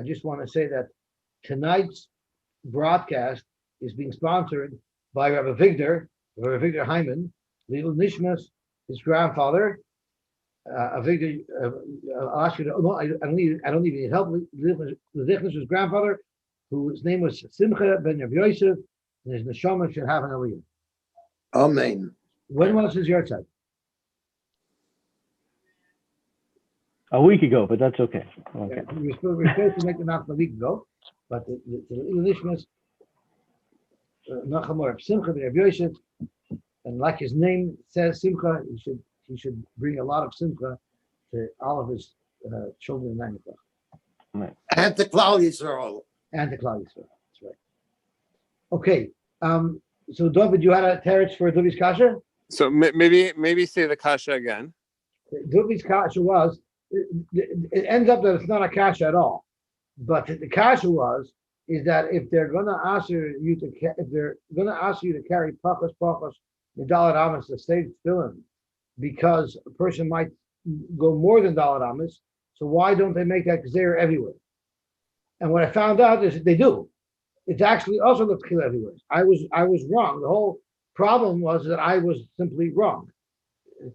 I just want to say that tonight's broadcast is being sponsored by Rabbi Victor Hyman, Little Nishmas, his grandfather. Victor, I'll ask you to. No, I don't even need help. His grandfather, whose name was Simcha ben Rav Yosef, and his neshama should have an aliyah. Amen. When was his yahrzeit? A week ago, but that's okay. Okay. We're supposed to make the announcement a week ago, but the Nishmas, Nachamor Simcha ben Rav Yosef, and like his name says, Simcha, he should bring a lot of Simcha to all of his children in 9 o'clock. Right. And to Klal Yisrael. And the Klal Yisrael. That's right. Okay. So David, you had a teretz for Duvi's kasha? So maybe say the kasha again. Duvi's kasha was, it ends up that it's not a kasha at all. But the kasha is that if they're going to ask you to carry pachas Dalet Amos to stay still because a person might go more than Dalet Amos, so why don't they make that gzeir everywhere? And what I found out is that they do. It's actually also the tchila everywhere. I was wrong. The whole problem was that I was simply wrong.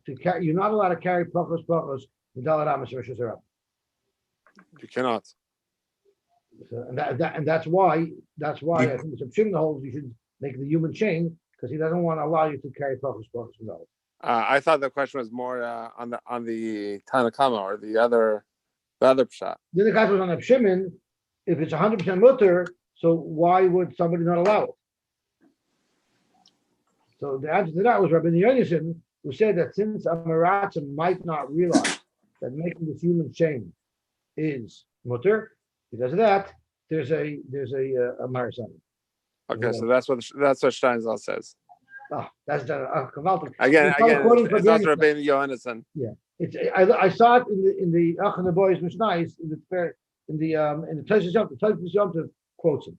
You're not allowed to carry pachas in Dalet Amos or Rosh Hashanah. You cannot. So, and that's why I think Mr. Shimon holds you should make the human chain because he doesn't want to allow you to carry pachas without it. I thought the question was more on the Tanakama or the other pshat. The other guy was on Shimon. If it's 100% mutter, so why would somebody not allow it? So the answer to that was Rabbi Yonason, who said that since a Maratzim might not realize that making this human chain is mutter, because of that, there's a Maratzim. Okay, so that's what Steinzal says. Oh, that's the Kavaltik. Again, it's also Rabbi Yonason. Yeah, I saw it in the Achan Boys Mishnais in the Toshis Yom Tov quotes him.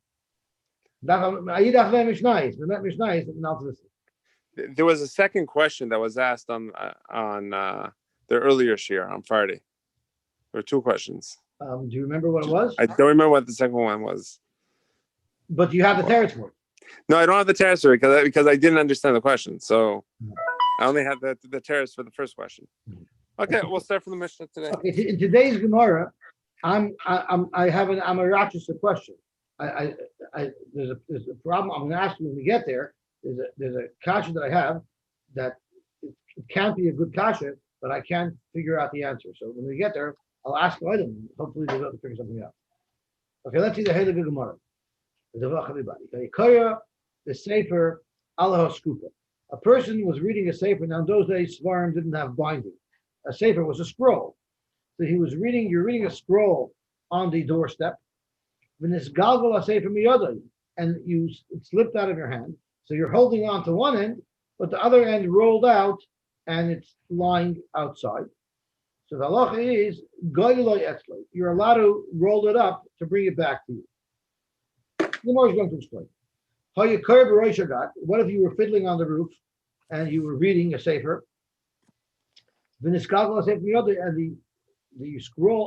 There was a second question that was asked on the earlier shir on Friday. There were two questions. Do you remember what it was? I don't remember what the second one was. But you have the teretz for it. No, I don't have the teretz for it because I didn't understand the question. So I only had the teretz for the first question. Okay, we'll start from the Mishnah today. Okay, in today's Gemara, I have an Amarachis question. There's a problem I'm going to ask you when we get there. There's a kasha that I have that it can't be a good kasha, but I can't figure out the answer. So when we get there, I'll ask them. Hopefully they'll be able to figure something out. Okay, let's see the Heilige Gemara. The Sefer Allah Skupa. A person was reading a Sefer. Now in those days, Svarim didn't have binding. A Sefer was a scroll. So you're reading a scroll on the doorstep. When this galgal a Sefer miyadai, and it slipped out of your hand. So you're holding on to one end, but the other end rolled out and it's lying outside. So the halacha is goyloi etzloi. You're allowed to roll it up to bring it back to you. The Gemara is going to explain. What if you were fiddling on the roof and you were reading a sefer? And the scroll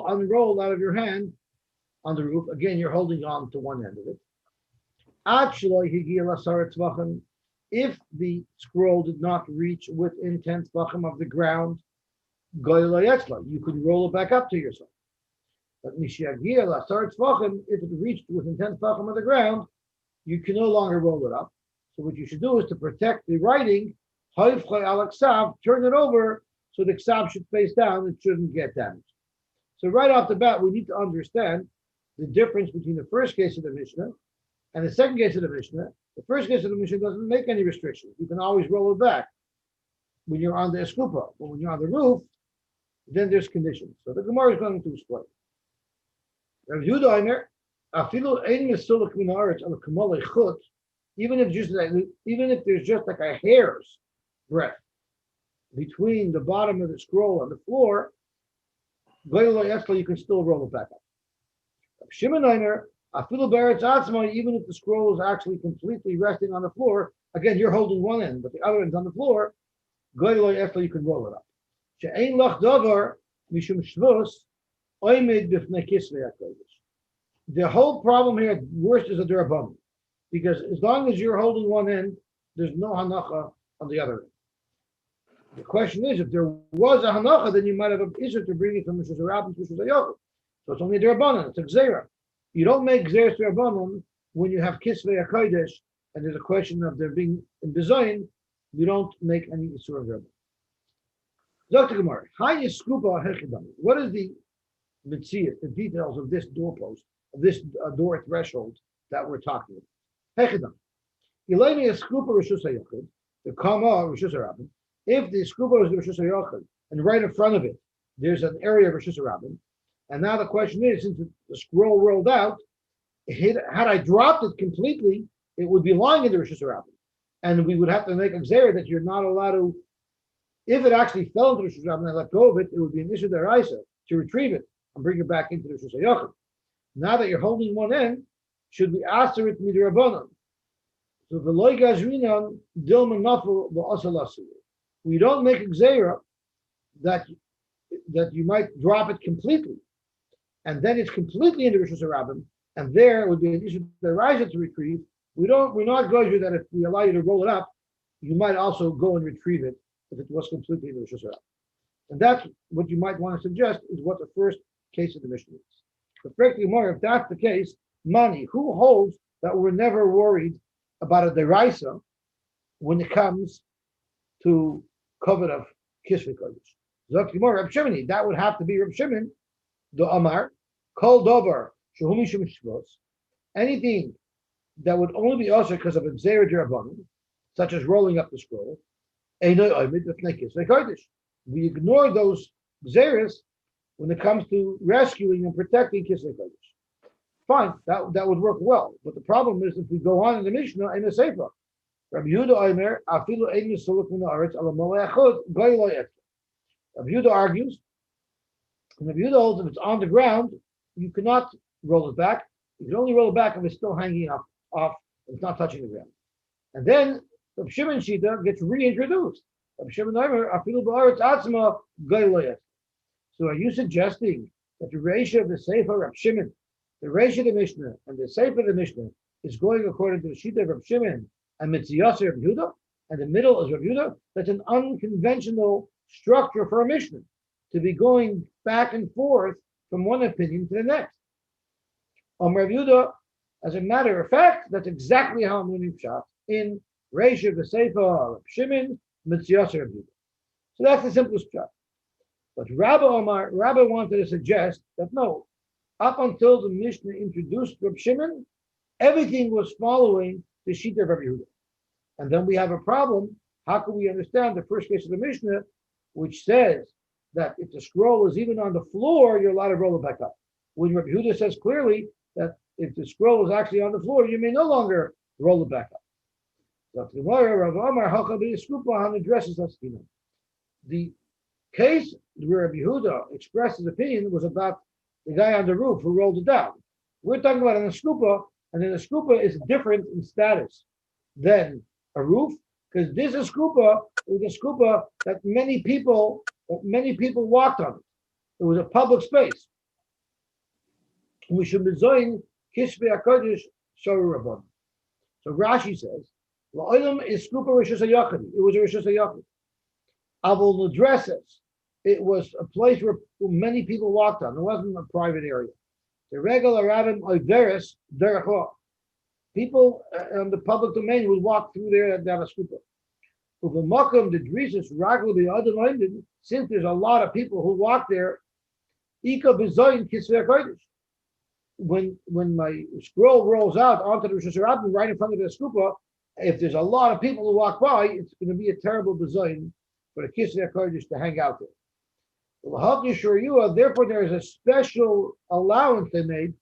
unrolled out of your hand on the roof. Again, you're holding on to one end of it. If the scroll did not reach within 10 tvachim of the ground, you could roll it back up to yourself. But if it reached within 10 tvachim of the ground, you can no longer roll it up. So what you should do is to protect the writing, turn it over so the ksav should face down and shouldn't get damaged. So right off the bat, we need to understand the difference between the first case of the Mishnah and the second case of the Mishnah. The first case of the Mishnah doesn't make any restrictions. You can always roll it back when you're on the eskupa. But when you're on the roof, then there's conditions. So the Gemara is going to explain. Even if there's just like a hair's breadth between the bottom of the scroll and the floor, you can still roll it back up. Even if the scroll is actually completely resting on the floor, again, you're holding one end, but the other end's on the floor, you can roll it up. The whole problem here at worst is a derabbanan, because as long as you're holding one end, there's no hanacha on the other end. The question is, if there was a hanacha, then you might have an issue to bring it from Mishus Rabbin to Mishus Yochel. So it's only a derabbanan, it's a gzera. You don't make gzeras derabbanan when you have kisvei hakodesh and there's a question of there being in design. You don't make any isur of derabbanan. Dr. Gemara, what is the mitzvah, the details of this doorpost, of this door threshold that we're talking about? Hechidam. Eleni is skupa rishus hayachid, the kama rishus harabim. If the skupa is the rishus hayachid, and right in front of it, there's an area of rishus harabim, and now the question is, since the scroll rolled out, had I dropped it completely, it would be lying in the rishus harabim, and we would have to make a gzera that you're not allowed to. If it actually fell into the rishus harabim and I let go of it, it would be an issue deraisa to retrieve it and bring it back into the rishus hayachid. Now that you're holding one end, should we answer it midrabanan? So the loy gazrinan dilman nafel v'asalasu. We don't make a gzera that you might drop it completely, and then it's completely in the rishus harabim, and there would be an issue deraisa to retrieve. We're not going that if we allow you to roll it up, you might also go and retrieve it if it was completely in the rishus harabim. And that's what you might want to suggest is what the first case of the Mishnah is. But frankly, more if that's the case, money. Who holds that we're never worried about a deraisa when it comes to covet of kisvei kodesh? Zok Gemara, Reb Shimon, that would have to be Reb Shimon, the Amar, Kol Dover, Shehumi Shemishvos, anything that would only be also because of a gzera derabbanan, such as rolling up the scroll, Einoi Oimid B'fnei kisvei kodesh. We ignore those gzeras when it comes to rescuing and protecting kisvei kodesh. Fine, that would work well. But the problem is if we go on in the Mishnah in the Sefer, Rabbi Yehuda Omer, Afilu Ein Misuluk Min Haaretz Ala Molei Echad Goy Lo Yetzer. Rabbi Yehuda argues, and Rabbi Yehuda holds if it's on the ground, you cannot roll it back. You can only roll it back if it's still hanging off, it's not touching the ground. And then Rabbi Shimon Shita gets reintroduced. Rabbi Shimon Omer, Afilu Ba'aretz Atzma Goy Lo Yetzer. So are you suggesting that the ratio of the Sefer Rabbi Shimon, the ratio of the Mishnah, and the Sefer of the Mishnah is going according to the Shita of Rabbi Shimon and Mitzvah Rabbi Yehuda, and the middle is Rabbi Yehuda? That's an unconventional structure for a Mishnah, to be going back and forth from one opinion to the next. Rabbi Yehuda, as a matter of fact, that's exactly how I'm learning Pshat in ratio of the Sefer Rabbi Shimon, Mitzvah Rabbi Yehuda. So that's the simplest Pshat. But Rabbi wanted to suggest that no, up until the Mishnah introduced Rabbi Shimon, everything was following the Shita of Rabbi Yehuda. And then we have a problem. How can we understand the first case of the Mishnah, which says that if the scroll is even on the floor, you're allowed to roll it back up? When Rabbi Yehuda says clearly that if the scroll is actually on the floor, you may no longer roll it back up. The case where Rabbi Yehuda expressed his opinion was about the guy on the roof who rolled it down. We're talking about an skupa, and then a skupa is different in status than a roof, because this is skupa was a skupa that many people walked on it. It was a public space. We should be zoyin kishvei hakodesh shoru rabban. So Rashi says, "La'olam is skupa rishus hayachid." It was a rishus hayachid. Avol Nedresses, it was a place where many people walked on. It wasn't a private area. The regular Arabim Oiveres Derechah. People on the public domain would walk through there and have a skupa. Uvamakam the Drisas Ragul the other London, since there's a lot of people who walk there, Ika Bezoin Kisvei HaKodesh. When my scroll rolls out onto the Rosh Hashanah right in front of the skupa, if there's a lot of people who walk by, it's going to be a terrible bezoin for the Kisvei HaKodesh to hang out there. Therefore, there is a special allowance they made.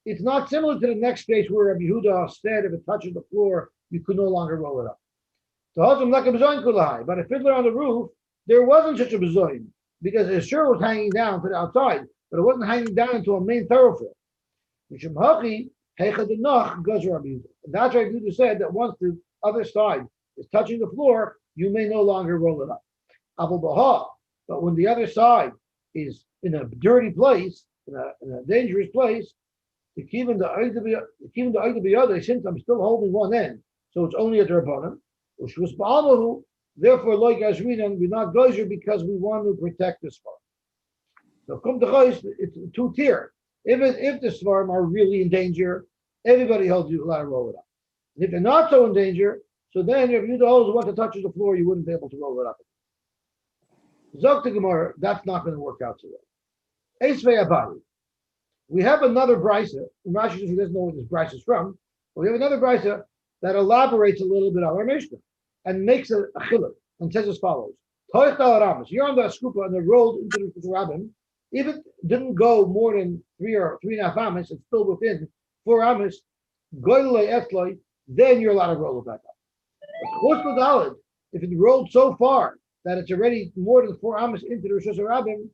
It's not similar to the next case where Rabbi Yehuda said if it touches the floor, you could no longer roll it up. But a fiddler on the roof, there wasn't such a bezoin because it sure was hanging down to the outside, but it wasn't hanging down into a main thoroughfare. And that's why Rabbi Yehuda said that once the other side is touching the floor, you may no longer roll it up. But when the other side is in a dirty place, in a dangerous place, the kivin the other, since I'm still holding one end, so it's only a drabanan, which was ba'amahu. Therefore, like Ashrinan, we're not gozer because we want to protect the svarim. So come to Chayis, it's two tier. If the svarim are really in danger, everybody holds you allowed to roll it up. And if they're not so in danger, so then if you the one that touches the floor, you wouldn't be able to roll it up. Zok to Gemara, that's not going to work out so well. Esvei Abadi. We have another brisa. Rashi says he doesn't know where this brisa is from, but we have another brisa that elaborates a little bit on our Mishnah and makes a chiluk and says as follows: Toich dal ramas. You're on the skupa and they're rolled into the rabbin. If it didn't go more than 3 or 3.5 amas, it's still within 4 amas. Goylei etloi, then you're allowed to roll it back up. If it rolled so far that it's already more than 4 amas into the Rosh Hashanah,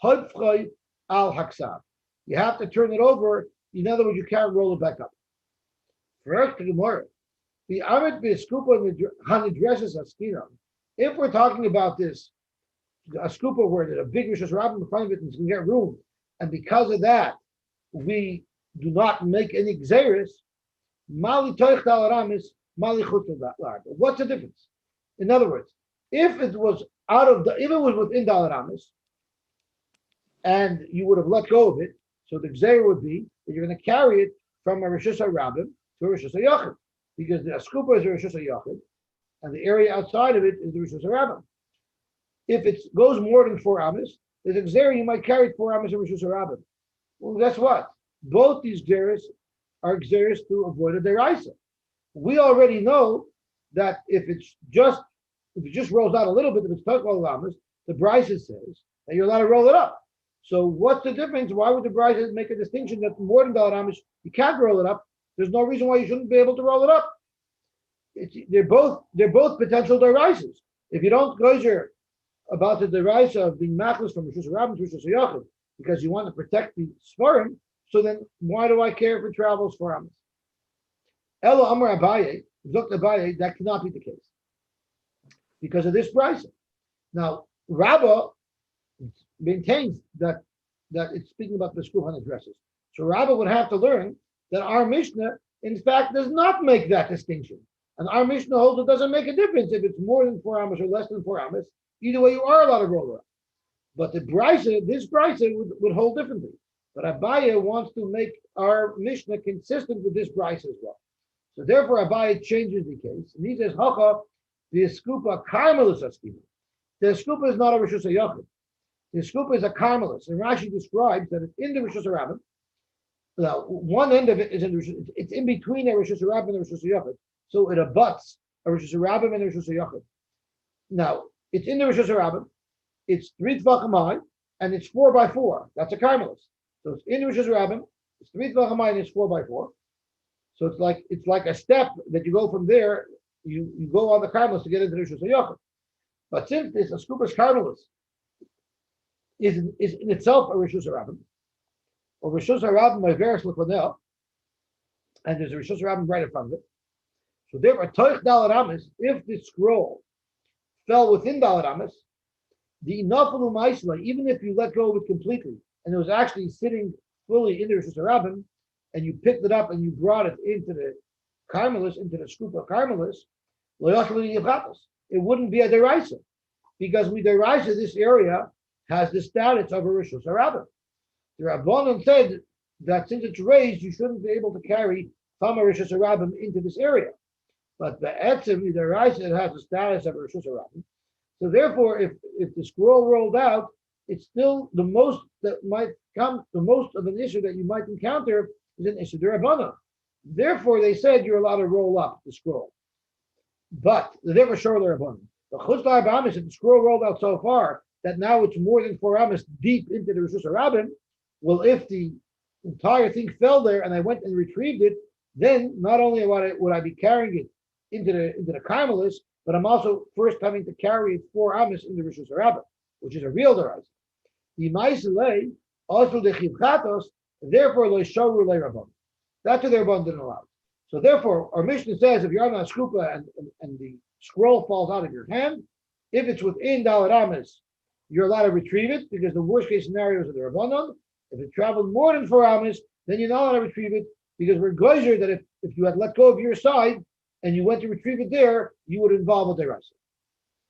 hodfchoi al haksav. You have to turn it over. In other words, you can't roll it back up. First, the Gemara. The Amit Biskupa and the dresses Askina. If we're talking about this, a skupa where there's a big Rosh Hashanah in front of it and it's going to get room, and because of that, we do not make any gzeres, Mali Toich Dal Aramis, Mali Chutz Lar. What's the difference? In other words, if it was within Dal Aramis, and you would have let go of it, so the gzeir would be that you're going to carry it from a Rosh Hashanah to a Rosh Hashanah, because the skupa is a Rosh Hashanah, and the area outside of it is the Rosh Hashanah. If it goes more than 4 amas, there's a gzeir you might carry 4 amas in Rosh Hashanah. Well, guess what? Both these gzeres are gzeres to avoid a deraisa. We already know that if it just rolls out a little bit, if it's 12 amas, the brisa says that you're allowed to roll it up. So what's the difference? Why would the brisa make a distinction that more than Dal amas you can't roll it up? There's no reason why you shouldn't be able to roll it up. They're both potential deraisas. If you don't gozer about the deraisa of being machlis from Rosh Hashanah to Rosh Hashanah because you want to protect the svarim, so then why do I care if it travels 4 amas? Elo Amar Abaye, Zok Abaye, that cannot be the case because of this brisa. Now, Rabbah maintains that it's speaking about the skufan addresses. So Rabbah would have to learn that our Mishnah, in fact, does not make that distinction. And our Mishnah holds it doesn't make a difference if it's more than 4 amas or less than 4 amas. Either way, you are allowed to roll it up. But this brisa would hold differently. But Abaye wants to make our Mishnah consistent with this brisa as well. So therefore, Abaye changes the case. And he says, Hacha, the skupa karmelis askima. The skupa is not a Rosh Hashanah. The skupa is a karmelis. And Rashi describes that it's in the Rosh Hashanah. Now, one end of it is it's in between a Rosh Hashanah and a Rosh Hashanah. So it abuts a Rosh Hashanah and a Rosh Hashanah. Now, it's in the Rosh Hashanah. It's 3 tvachim high, and it's 4 by 4. That's a karmelis. So it's in the Rosh Hashanah. It's 3 tvachim high, and it's 4 by 4. So it's like a step that you go from there. You go on the karmelis to get into the Rosh Hashanah. But since this askupas karmelis is in itself a Rosh Hashanah, or Rosh Hashanah by Veris Lekonel, and there's a Rosh Hashanah right in front of it. So therefore, Toich Dal Aramis, if the scroll fell within Dal Aramis, the Inafalu Maisla, even if you let go of it completely, and it was actually sitting fully in the Rosh Hashanah, and you picked it up and you brought it into the Carmelis, into the scoop of Carmelis, it wouldn't be a deraisa, because we deraisa this area has the status of a Rosh Hashanah. The Rabbanon said that since it's raised, you shouldn't be able to carry from a Rosh Hashanah into this area. But the etzim, the deraisa, it has the status of a Rosh Hashanah. So therefore, if the scroll rolled out, it's still the most that might come, the most of an issue that you might encounter is an issue derabbanan. Therefore, they said you're allowed to roll up the scroll. But the never sure derabbanan. The chutz la'arbamis, if the scroll rolled out so far that now it's more than 4 amas deep into the Rosh Hashanah, well, if the entire thing fell there and I went and retrieved it, then not only would I be carrying it into the Carmelis, but I'm also first having to carry 4 amas in the Rosh Hashanah, which is a real deraisa. The ma'aselei also the chivchatos, therefore lo shoru le rabban. That's what their rabban didn't allow. So therefore, our Mishnah says if you're on a skupa and the scroll falls out of your hand, if it's within Dalet Amas, you're allowed to retrieve it because the worst case scenario is the Rabbanon. If it traveled more than 4 amas, then you're not allowed to retrieve it because we're geyser that if you had let go of your side and you went to retrieve it there, you would involve a deraisa.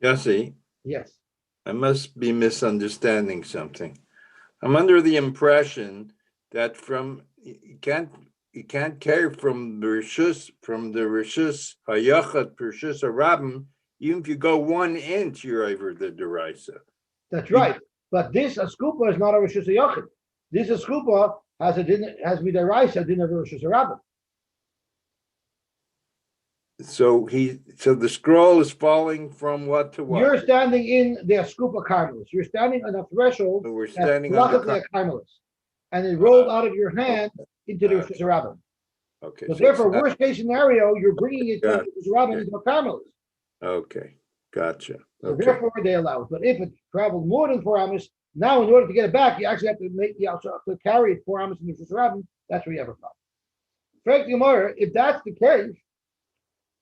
Yosy, Yes. I must be misunderstanding something. I'm under the impression that you can't carry from the rishus hayachat rishus harabim, even if you go 1 inch, you're over the deraisa. That's right. But this askupa is not a rishus hayachid. This askupa has midaraisa din of rishus harabim. So the scroll is falling from what to what? You're standing in the askupa carmelis. You're standing on a threshold. We're standing on the carmelis, and it rolled out of your hand into the rishus harabim. Okay. So therefore, worst case scenario, you're bringing it from rishus harabim into a carmelis. Okay, gotcha. So Okay. therefore, they allow it. But if it traveled more than 4 amas, now in order to get it back, you actually have to carry it 4 amas in the rishus harabim. That's where you have a problem. Frank Gemara, if that's the case,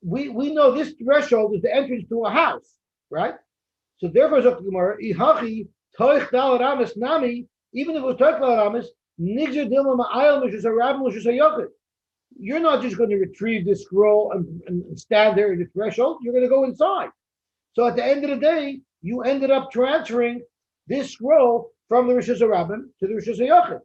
we know this threshold is the entrance to a house, right? So therefore, Zok Gemara, Ihachi Toich Dalat Amas Nami, even if it was Toich Dalat Amas, Nigzer Dilma Ma'ayel Mishus Harabim Mishus Hayachid. You're not just going to retrieve this scroll and stand there in the threshold. You're going to go inside. So at the end of the day, you ended up transferring this scroll from the Rishus Harabim to the Rishus Hayachid.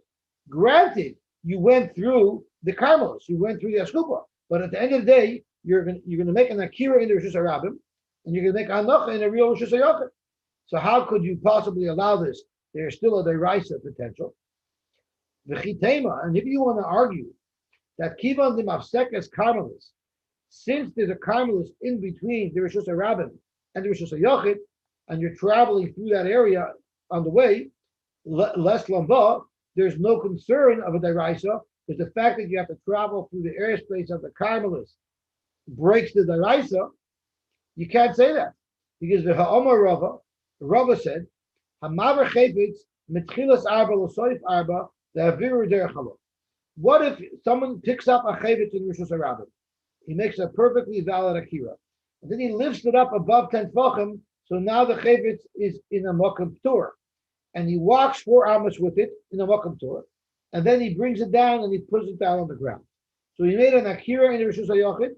Granted, you went through the Carmelos, you went through the Askupa, but at the end of the day, you're going to make an akira in the Rishus Harabim, and you're going to make anacha in a real Rishus Hayachid. So how could you possibly allow this? There's still a deraisa potential. V'chitema, and if you want to argue that kivan dimafsekas Carmelis, since there's a Carmelis in between the Rishus Harabim and the Rishus Hayachid, and you're traveling through that area on the way, less lamba, there's no concern of a deraisa, because the fact that you have to travel through the airspace of the Carmelis breaks the deraisa. You can't say that because the Ha'omar Rava said, "Hamaver chayvitz mitchilas arba l'soif arba le'aviru derech halot." What if someone picks up a chayvitz in Rishus Harabim? He makes a perfectly valid akira, and then he lifts it up above 10 tefachim. So now the chayvitz is in a makam tur, and he walks 4 amas with it in a makam tur, and then he brings it down and he puts it down on the ground. So he made an akira in the Rishus Hayachid.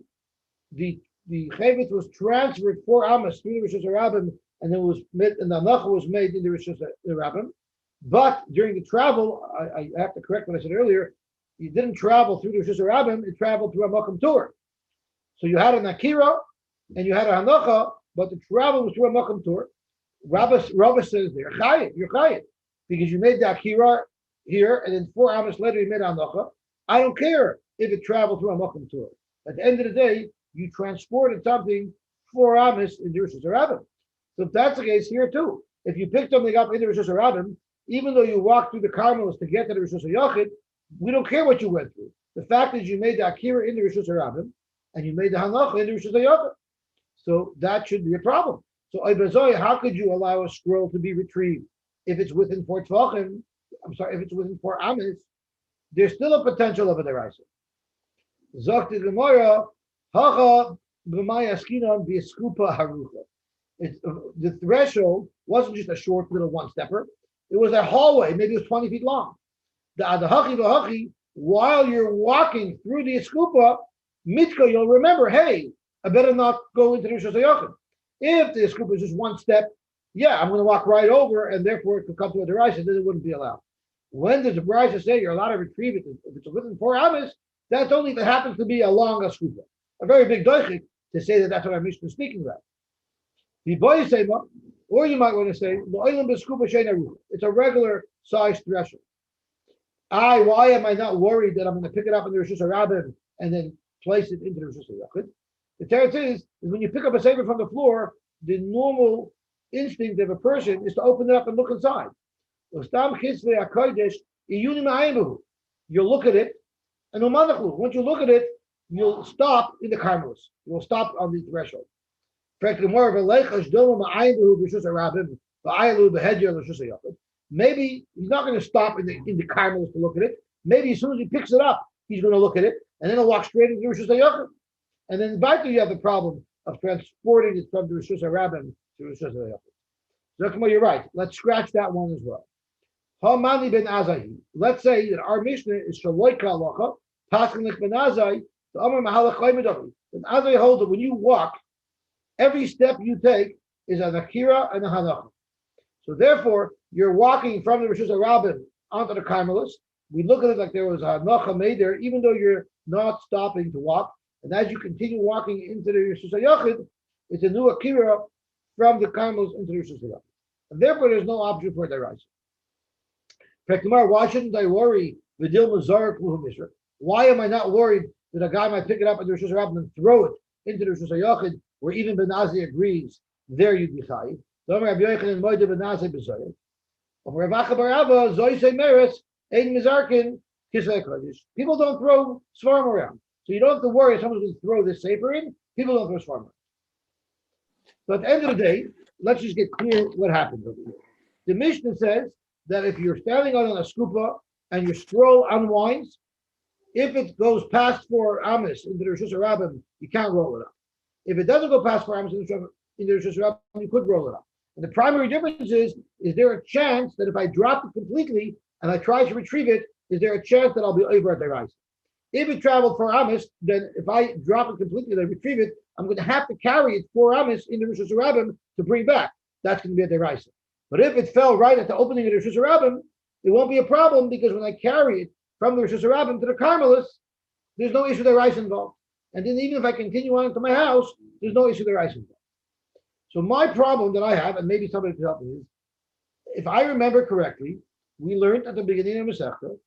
The chayvitz was transferred 4 amas through the Rishus Harabim, and it was made, and the anacha was made in the Rishus Harabim. But during the travel, I have to correct what I said earlier. You didn't travel through the Rishus Harabim; it traveled through a makam tur. So you had an akira and you had a hanacha, but the travel was through a makam tur. Rabba says there, you're chayit, because you made the akira here, and then 4 amas later you made a hanacha. I don't care if it traveled through a makam tur. At the end of the day, you transported something 4 amas in the Rishus Harabim. So if that's the case here too, if you pick something up in the Rishus Harabim, even though you walked through the Carmelos to get to the Rishus Hayachid, we don't care what you went through. The fact is you made the akira in the Rishus Harabim, and you made the hanacha in the Rishus Hayachid. So that should be a problem. So how could you allow a scroll to be retrieved if it's within 4 tvachim? I'm sorry, if it's within 4 amas, there's still a potential of a deraisa. Zok the Gemara, hacha b'mayaskinon b'skupa harucha. The threshold wasn't just a short little one-stepper. It was a hallway, maybe it was 20 feet long. The adahachi v'hachi, while you're walking through the eskupa, mitka, you'll remember, hey, I better not go into the Rishus Hayachid. If the eskupa is just one step, yeah, I'm going to walk right over, and therefore it could come to a deraisa, then it wouldn't be allowed. When does the deraisa say you're allowed to retrieve it? If it's within 4 amas, that's only if it happens to be a long eskupa. A very big doichik to say that that's what our Mishnah is speaking about. Or you might want to say, it's a regular size threshold. Why am I not worried that I'm going to pick it up in the Rishus Harabim and then place it into the Rishus Hayachid? The teretz is when you pick up a sefer from the floor, the normal instinct of a person is to open it up and look inside. You'll look at it, and once you look at it, you'll stop in the Carmelos. You'll stop on the threshold. Maybe he's not going to stop in the Carmelos to look at it. Maybe as soon as he picks it up, he's going to look at it, and then he'll walk straight into Rishus Hayachid. And then back to you have the problem of transporting it from the Rishus Harabim to Rishus Hayachid. Zakma, you're right. Let's scratch that one as well. Hamani ben Azai. Let's say that our Mishnah is Shaloika Halacha, Paschanik ben Azai, the Amar Mahalach Chaymedavi. And Azai holds that when you walk, every step you take is an Akira and a Hanacha. So therefore, you're walking from the Rosh Hashanah onto the Carmelis. We look at it like there was a Hanacha made there, even though you're not stopping to walk. And as you continue walking into the Rosh Hashanah, it's a new Akira from the Carmelis into the Rosh Hashanah. And therefore, there's no option for the rise. Why shouldn't I worry? Why am I not worried that a guy might pick it up in the Rosh Hashanah and throw it into the Rosh Hashanah, where even Ben Azai agrees there you'd be chayiv? People don't throw svarim around, so you don't have to worry if someone's going to throw this safer in. People don't throw svarim around. So at the end of the day, let's just get clear what happens over here. The Mishnah says that if you're standing on a skupa and your scroll unwinds, if it goes past 4 amis into the Rosh Hashanah, you can't roll it up. If it doesn't go past 4 amis into the Rosh Hashanah, you could roll it up. And the primary difference is there a chance that if I drop it completely and I try to retrieve it, is there a chance that I'll be over at the rise? If it traveled 4 amis, then if I drop it completely and I retrieve it, I'm going to have to carry it 4 amis in the Rosh Hashanah to bring back. That's going to be at the rise. But if it fell right at the opening of the Rosh Hashanah, it won't be a problem because when I carry it from the Rosh Hashanah to the Carmelis, there's no issue of the rice involved. And then even if I continue on to my house, there's no issue of the rice involved. So my problem that I have, and maybe somebody can help me, is if I remember correctly, we learned at the beginning of Masechta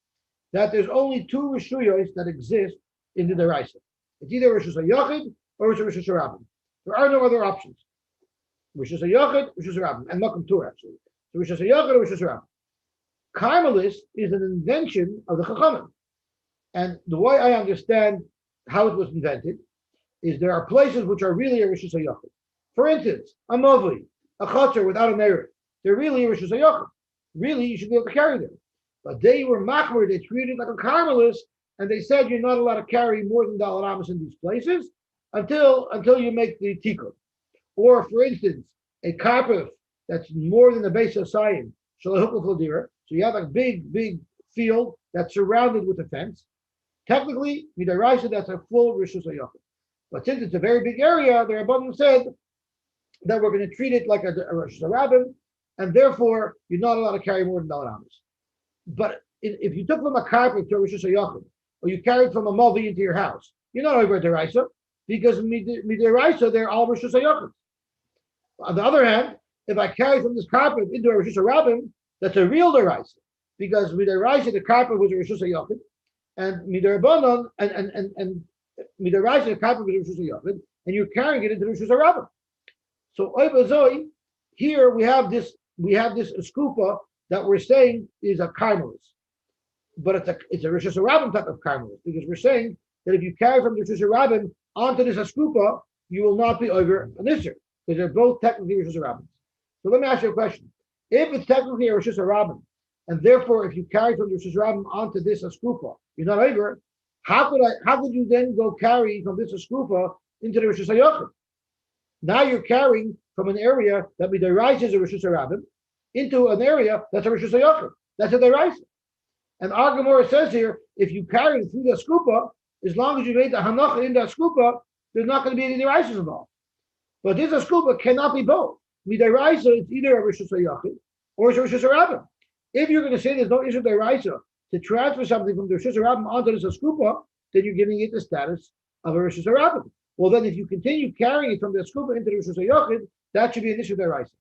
that there's only 2 Rishuyos that exist in the Deraisa. It's either Rosh Hashanah or Rosh Hashanah. There are no other options. Rosh Hashanah, Rosh Hashanah, and Makam Tur actually. So Rosh Hashanah or Rosh Hashanah. Carmelis is an invention of the Chachamim. And the way I understand how it was invented is there are places which are really a Rosh Hashanah. For instance, a Movi, a Chatzar without a Merit, they're really a Rosh Hashanah. Really, you should be able to carry them. But they were machmer, they treated it like a Carmelis, and they said you're not allowed to carry more than Daled Amos in these places until you make the tikkun. Or, for instance, a carpet that's more than the base of Sion, so you have a big field that's surrounded with a fence. Technically, midaraisa, that's a full Rosh Hashanah. But since it's a very big area, the Rabbanim said that we're going to treat it like a Rosh Hashanah, and therefore you're not allowed to carry more than Daled Amos. But if you took from a carpet to a Rosh Hashanah, or you carried from a Mavi into your house, you're not over deraisa because midaraisa they're all Rosh Hashanah. On the other hand, if I carry from this carpet into a Rosh Hashanah, that's a real deraisa because midaraisa the carpet was a Rosh Hashanah, and midarabanan and midaraisa the carpet was a Rosh Hashanah, and you're carrying it into Rosh Hashanah. So Oibazoi, here we have this skupa that we're saying is a Carmelis. But it's a Rosh Hashanah type of Carmelis, because we're saying that if you carry from the Rosh Hashanah onto this skupa, you will not be over an Isser, because they're both technically Rosh Hashanah. So let me ask you a question. If it's technically a Rosh Hashanah, and therefore if you carry from the Rosh Hashanah onto this skupa, you're not over, how could you then go carry from this skupa into the Rosh Hashanah? Now you're carrying from an area that midaraisa a Rosh Hashanah into an area that's a Rosh Hashanah. That's a deraisa. And our Gemara says here, if you carry it through the skupa, as long as you made the hanacha in that skupa, there's not going to be any deraisas involved. But this skupa cannot be both. Midaraisa, it's either a Rosh Hashanah or it's a Rosh Hashanah. If you're going to say there's no issue of deraisa to transfer something from the Rosh Hashanah onto this skupa, then you're giving it the status of a Rosh Hashanah. Well, then if you continue carrying it from the skupa into the Rosh Hashanah, that should be an issue of deraisa.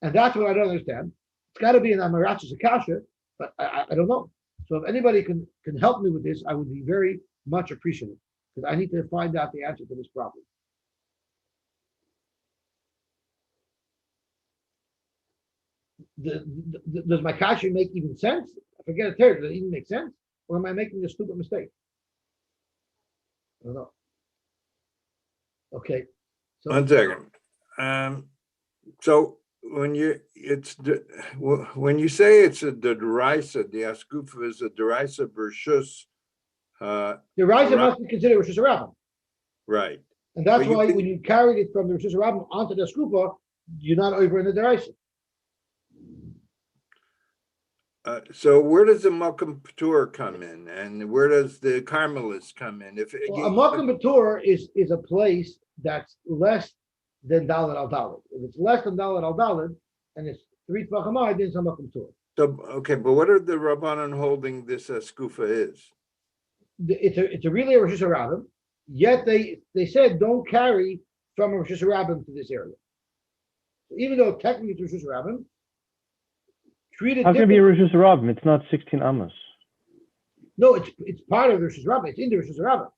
And that's what I don't understand. It's got to be an Amaratsis Akasha, but I don't know. So if anybody can help me with this, I would be very much appreciative, because I need to find out the answer to this problem. Does my kasha make even sense? I forget it there. Does it even make sense? Or am I making a stupid mistake? I don't know. Okay. So, 1 second. So when you say it's a deraisa, the askufa is a deraisa versus the deraisa must be considered Rosh Hashanah. Right. And that's why when you carried it from the Rosh Hashanah onto the skupa, you're not over in the deraisa. So where does the Malcolm Tour come in, and where does the Carmelists come in? If Well, a Makom Batur is a place that's less than Dalet al Dalet. If it's less than Dalet al Dalet, and it's 3 Tvachim high, then it's a Makom Batur. so okay, but what are the Rabbanan holding this skufa is? It's a really a Rosh Hashanah, yet they said don't carry from a Rosh Hashanah to this area. Even though technically it's Rosh Hashanah, treat it How can it be a differently. Rosh Hashanah? It's not 16 Amos. No, it's part of the Rosh Hashanah. It's in the Rosh Hashanah.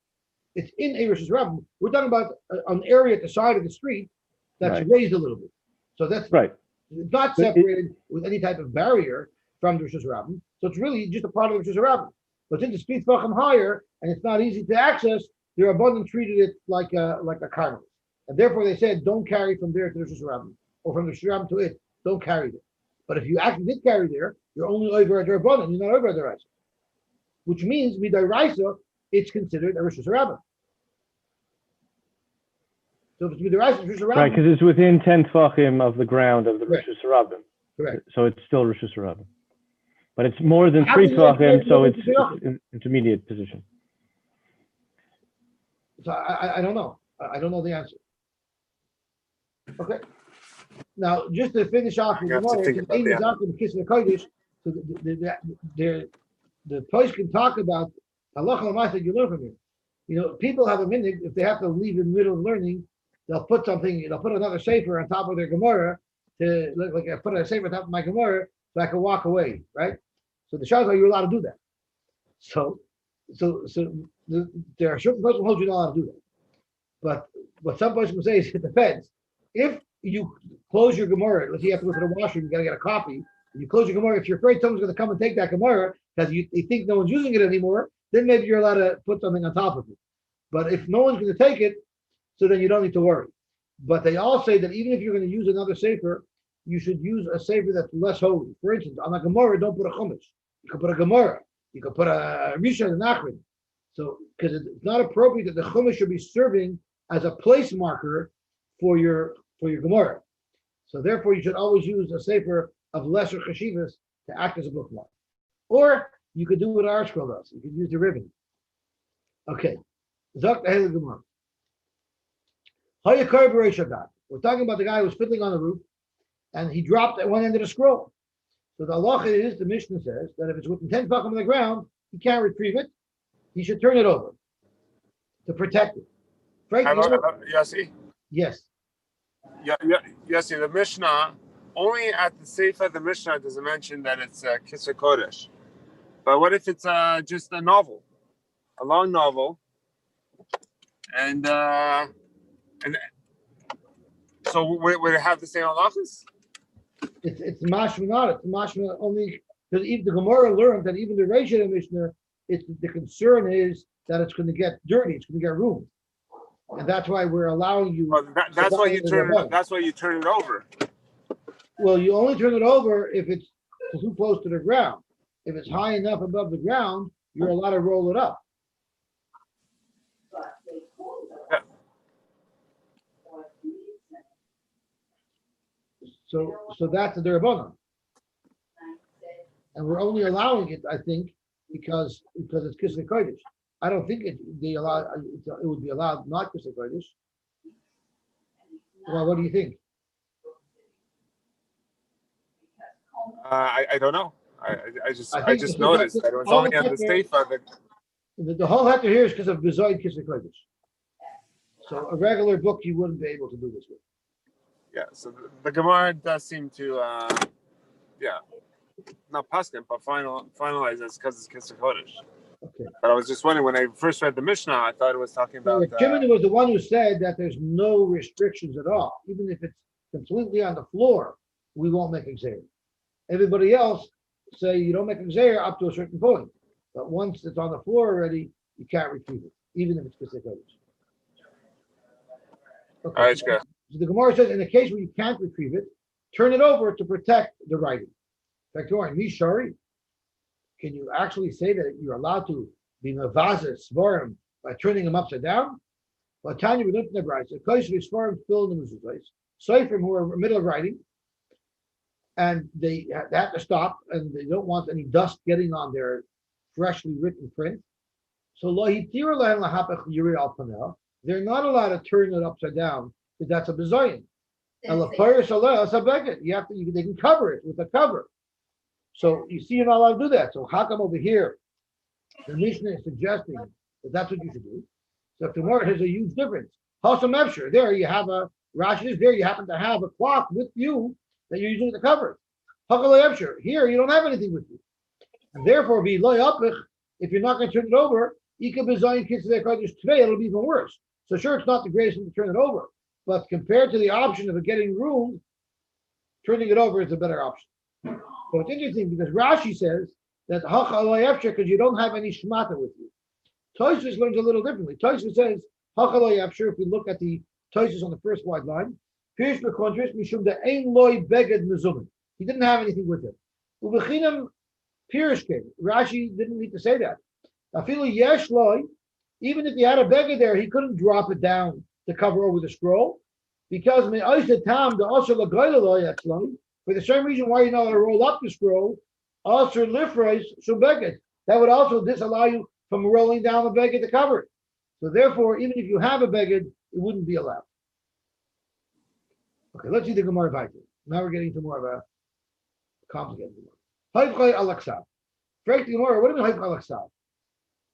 It's in a Rosh Hashanah. We're talking about an area at the side of the street that's Right. raised a little bit. So that's Right. it's not But it- separated with any type of barrier from the Rosh Hashanah. So it's really just a part of the Rosh Hashanah. But since it's 3 Tvachim higher and it's not easy to access, the Rabbanan treated it like a carnival. And therefore they said don't carry from there to the Rosh Hashanah or from the Rosh Hashanah to it. Don't carry there. But if you actually did carry there, you're only over at the Rabbanan, you're not over at the Raisa. Which means Midairaisa, it's considered a Rosh Hashanah. So if it's Midairaisa, Rosh Hashanah. Right, because it's within 10 Tvachim of the ground of the Rosh Correct. Hashanah. Correct. So it's still Rosh Hashanah. But it's more than How 3 do you know it's Tvachim, so more it's than 3 Tvachim? an intermediate position. So I don't know. I don't know the answer. Okay. Now, just to finish off with I have to Gemara, think it's about an that. Zaken, the Kiss of the Kodesh. So the place can talk about halacha l'maaseh you learn from here. You know, people have a minute if they have to leave in the middle of learning, they'll put another sefer on top of their Gemara to look like I put a sefer on top of my Gemara so I can walk away, right? So the Shas are you're allowed to do that. So there are certain places who hold you not allowed to do that. But what some person will say is it depends. If you close your Gemara, let's say you have to go to the washroom, you gotta get a copy. You close your Gemara. If you're afraid someone's going to come and take that Gemara because you think no one's using it anymore, then maybe you're allowed to put something on top of it. But if no one's going to take it, so then you don't need to worry. But they all say that even if you're going to use another sefer, you should use a sefer that's less holy. For instance, on a Gemara, don't put a Chumash. You can put a Gemara. You can put a Rishon and Achron. So, because it's not appropriate that the Chumash should be serving as a place marker for your Gemara. So therefore, you should always use a sefer of lesser chashivas to act as a bookmark. Or you could do what our scroll does. You could use the ribbon. Okay. Zok Tehel Gemara. We're talking about the guy who was fiddling on the roof and he dropped at one end of the scroll. So the halacha is, the Mishnah says, that if it's within 10 tefachim on the ground, he can't retrieve it. He should turn it over to protect it. Yosy? Yes. Yosy, the Mishnah, only at the Sefer the Mishnah does it mention that it's Kisser Kodesh. But what if it's just a novel, a long novel, and so would it have the same halachas? It's mashma not. It's mashma only because even the Gemara learned that even the Reish of the Mishnah, the concern is that it's going to get dirty. It's going to get ruined, and that's why we're allowing you. Well, that's why you turn it. That's why you turn it over. Well, you only turn it over if it's too close to the ground. If it's high enough above the ground, you're allowed to roll it up. Yeah. So that's the derabbanan, and we're only allowing it, I think, because it's kisei kodesh. I don't think it would be allowed not kisei kodesh. Well, what do you think? I don't know. I think just it's noticed because that it was all only on the the- Sefer. The whole heter here is because of bezoid kisei kodesh. So a regular book you wouldn't be able to do this with. Yeah, so the Gemara does seem to, not paskin, but finalize this because it's Kisser Kodesh. Okay. But I was just wondering, when I first read the Mishnah, I thought it was talking about. Shimon was the one who said that there's no restrictions at all. Even if it's completely on the floor, we won't make exer. Everybody else say you don't make exer up to a certain point. But once it's on the floor already, you can't retrieve it, even if it's Kisei Kodesh. Okay. All right, go. So the Gemara says, in the case where you can't retrieve it, turn it over to protect the writing. In fact, Mishari, can you actually say that you're allowed to be mavaza svarim by turning them upside down? Well, Tanya, we looked at the bright. So, Kodesh svarim still in the Muslim place. Seifrim who are in the middle of writing, and they have to stop, and they don't want any dust getting on their freshly written print. So they're not allowed to turn it upside down because that's a bizayin. And you have to, they can cover it with a cover. So you see, you're not allowed to do that. So how come over here the Mishnah is suggesting that that's what you should do? So tomorrow there's a huge difference. Hasam Efsher, there you have a Rashi is there. You happen to have a cloth with you that you're using to cover. Hakalei Efsher, here you don't have anything with you, and therefore be loy upich. If you're not going to turn it over, Ika bezayin kitzvei kodesh today, it'll be even worse. So sure, it's not the greatest thing to turn it over, but compared to the option of it getting ruined, turning it over is a better option. So it's interesting because Rashi says that hachalei efsher because you don't have any shmata with you. Tosfos learns a little differently. Tosfos says hachalei efsher. If we look at the Tosfos on the first wide line, Pirish b'kontris mishum the ein loy beged mezumin. He didn't have anything with him. Ubechinam Pirish came. Rashi didn't need to say that. Afilu yesh loy. Even if he had a beged there, he couldn't drop it down to cover over the scroll because for the same reason why you're not going to roll up the scroll, also lifreis subeged. That would also disallow you from rolling down the beged to cover it. So therefore, even if you have a beged, it wouldn't be allowed. Okay, let's see the Gemara Vayter. Now we're getting to more of a complicated Gemara. Hayvchay alaksav. Frank the Gemara, what do you mean hayvchay alaksav?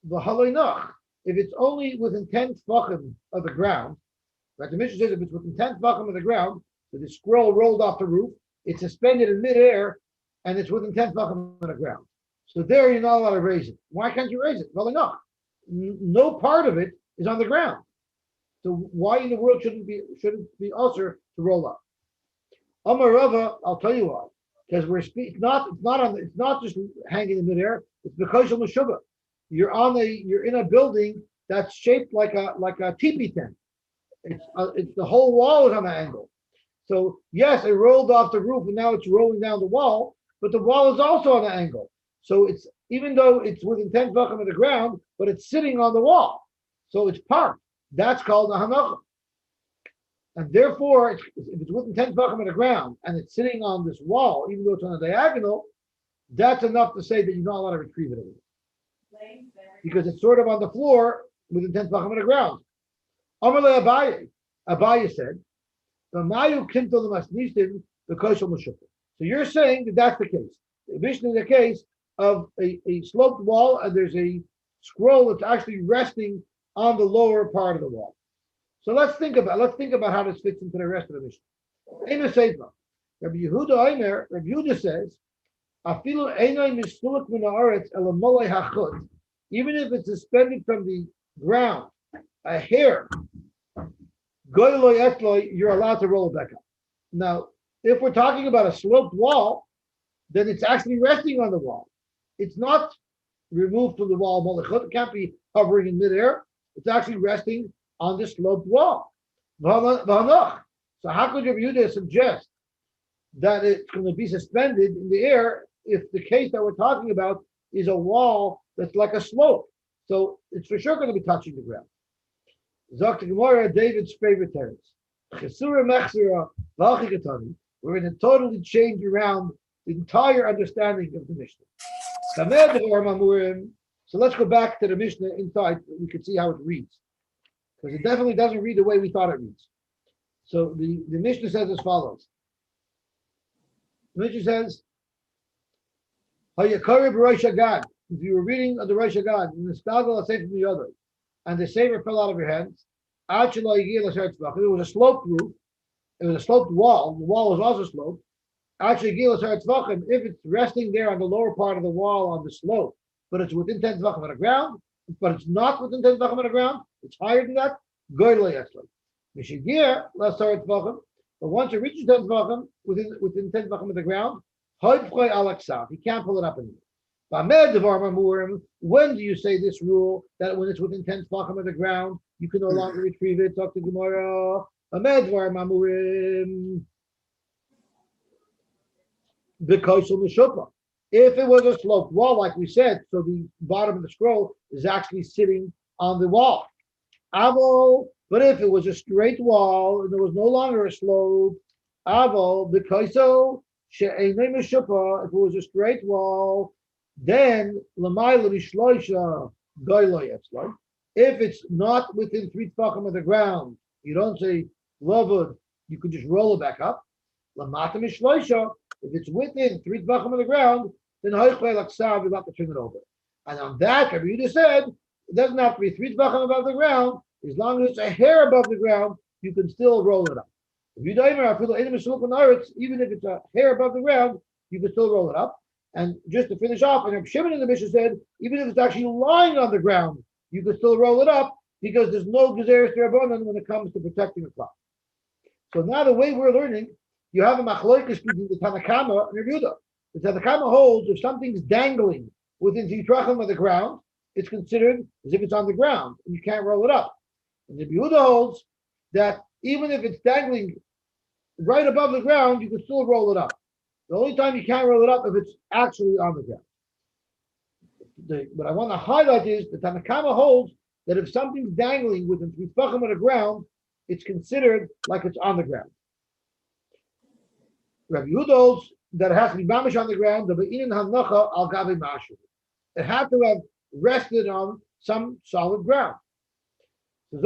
The haloinach. If it's only within 10 tefachim of the ground, like the Mishnah says, if it's within 10 tefachim of the ground, so the scroll rolled off the roof, it's suspended in midair, and it's within 10 tefachim of the ground. So there you're not allowed to raise it. Why can't you raise it? Well, enough. No part of it is on the ground. So why in the world shouldn't it be also to roll up? Amar Rava, I'll tell you why. Because it's not just hanging in midair. It's because of Meshuvah. You're in a building that's shaped like a teepee tent. It's the whole wall is on an angle. So yes, it rolled off the roof and now it's rolling down the wall, but the wall is also on an angle. So it's even though it's within 10 tefachim of the ground, but it's sitting on the wall. So it's parked. That's called a hanacha. And therefore, if it's within 10 tefachim of the ground and it's sitting on this wall, even though it's on a diagonal, that's enough to say that you're not allowed to retrieve it anymore. Because it's sort of on the floor within 10 tefachim of the ground. Amalei Abaye. Abaye said, so you're saying that that's the case. The Mishnah is a case of a sloped wall and there's a scroll that's actually resting on the lower part of the wall. So let's think about how this fits into the rest of the Mishnah. Rabbi Yehuda says, even if it's suspended from the ground, a hair, you're allowed to roll it back up. Now, if we're talking about a sloped wall, then it's actually resting on the wall. It's not removed from the wall. It can't be hovering in midair. It's actually resting on the sloped wall. So how could Rabbi Yehuda suggest that it's going to be suspended in the air if the case that we're talking about is a wall that's like a slope? So it's for sure going to be touching the ground. Zok Gemara, David's favorite terrace. We're going to totally change around the entire understanding of the Mishnah. So let's go back to the Mishnah inside. We can see how it reads. Because it definitely doesn't read the way we thought it reads. So the Mishnah says as follows. The Mishnah says, if you were reading the Rosh Hagad, and the saber fell out of your hands, if it was a sloped roof, it was a sloped wall, the wall was also sloped, if it's resting there on the lower part of the wall on the slope, but it's within 10 tefachim of the ground, but it's not within 10 tefachim of the ground, it's higher than that, but once it reaches 10 tefachim, within 10 tefachim of the ground, he can't pull it up anymore. When do you say this rule that when it's within 10 tefachim of the ground, you can no longer retrieve it? Talk to Gemara. If it was a sloped wall, like we said, so the bottom of the scroll is actually sitting on the wall. But if it was a straight wall and there was no longer a slope, she'einay meshupa, if it was a straight wall, then l'mayla mishloisha goylo yetzlo. If it's not within 3 tefachim of the ground, you don't say lavud, you could just roll it back up. Lamata mishloisha, if it's within 3 tefachim of the ground, then hoichlei laksav, you'll have to turn it over. And on that, Rabbi Yehuda said, it doesn't have to be 3 tefachim above the ground. As long as it's a hair above the ground, you can still roll it up. Even if it's a hair above the ground, you can still roll it up. And just to finish off, and Reb Shimon in the Mishnah said, even if it's actually lying on the ground, you can still roll it up because there's no gezeres derabanan when it comes to protecting the crop. So now the way we're learning, you have a machlokes between the Tanakama and Reb Yehuda. The Tanakama holds if something's dangling within 3 tefachim of the ground, it's considered as if it's on the ground and you can't roll it up. And Reb Yehuda holds that even if it's dangling right above the ground, you can still roll it up. The only time you can't roll it up if it's actually on the ground. What I want to highlight is the Tanakama holds that if something's dangling within 3 tefachim of the ground, it's considered like it's on the ground. Rabbi Yehuda holds that it has to be mamish on the ground. It had to have rested on some solid ground. We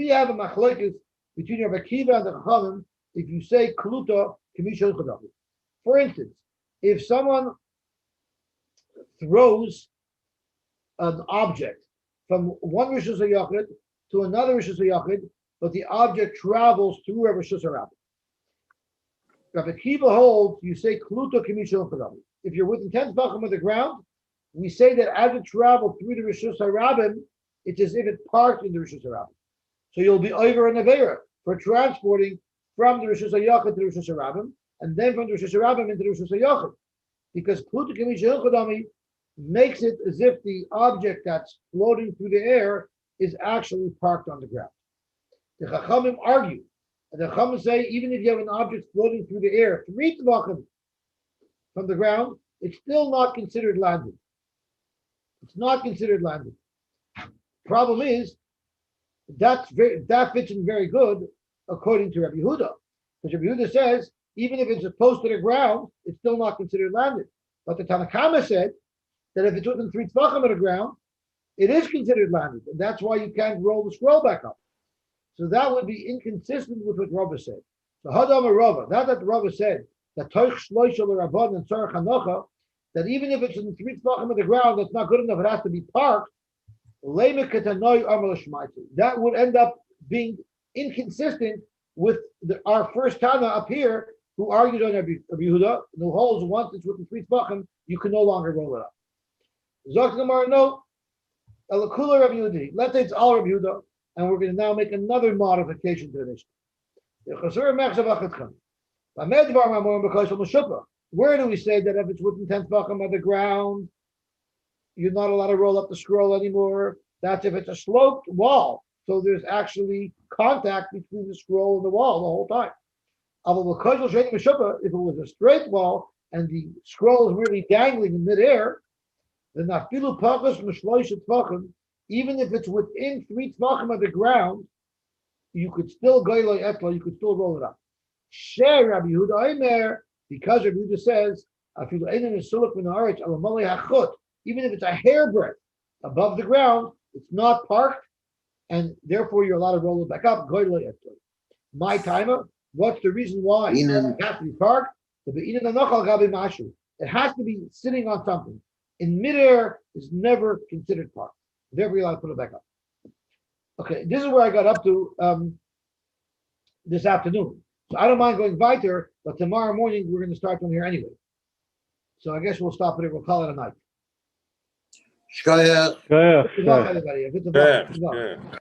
have a machlokes between Rabbi Akiva and the Chachamim if you say kluta k'mishal chadavi. For instance, if someone throws an object from one rishus hayachid to another rishus hayachid, but the object travels through a rishus harabim. Rabbi Akiva holds you say kluta k'mishal chadavi. If you're within 10 tefachim of the ground, we say that as it traveled through the rishus harabim, it's as if it parked in the rishus harabim. So you'll be over an avera for transporting from the rishus hayachid to the rishus harabim, and then from the rishus harabim into the rishus hayachid, because kluta k'mishal chadavi makes it as if the object that's floating through the air is actually parked on the ground. The Chachamim argue, and the Chachamim say even if you have an object floating through the air 3 tefachim from the ground, it's still not considered landed. It's not considered landed. Problem is, that fits in very good according to Rabbi Yehuda. Because Rabbi Yehuda says, even if it's close to the ground, it's still not considered landed. But the Tanakama said that if it's within 3 tefachim of the ground, it is considered landed. And that's why you can't roll the scroll back up. So that would be inconsistent with what Rava said. So Hadam Rava, now that Rava said that Toich Shloisha L'Rabban and Tzarech Hanocha, that even if it's in 3 tefachim of the ground, that's not good enough, it has to be parked. That would end up being inconsistent with our first Tana up here, who argued on Rabbi Yehuda, who holds once it's within 3 tefachim, you can no longer roll it up. Zok Gemara, no. Elakula Rabbi Yehuda. Let's say it's all Rabbi Yehuda, and we're going to now make another modification to the Mishnah. Where do we say that if it's within 10 tefachim of the ground, you're not allowed to roll up the scroll anymore? That's if it's a sloped wall. So there's actually contact between the scroll and the wall the whole time. If it was a straight wall and the scroll is really dangling in midair, then even if it's within 3 tefachim of the ground, you could still go etla, you could still roll it up. Share Rabbi Yehuda Omer, because Rabbi Yehuda says, even if it's a hairbreadth above the ground, it's not parked, and therefore you're allowed to roll it back up. My timer, what's the reason why it has to be parked? It has to be sitting on something. In midair is never considered parked. Therefore you're allowed to put it back up. Okay, this is where I got up to this afternoon. So I don't mind going weiter, but tomorrow morning we're going to start from here anyway. So I guess we'll stop it. We'll call it a night. Shkoyach. Shkoyach. Good luck, everybody. Good luck.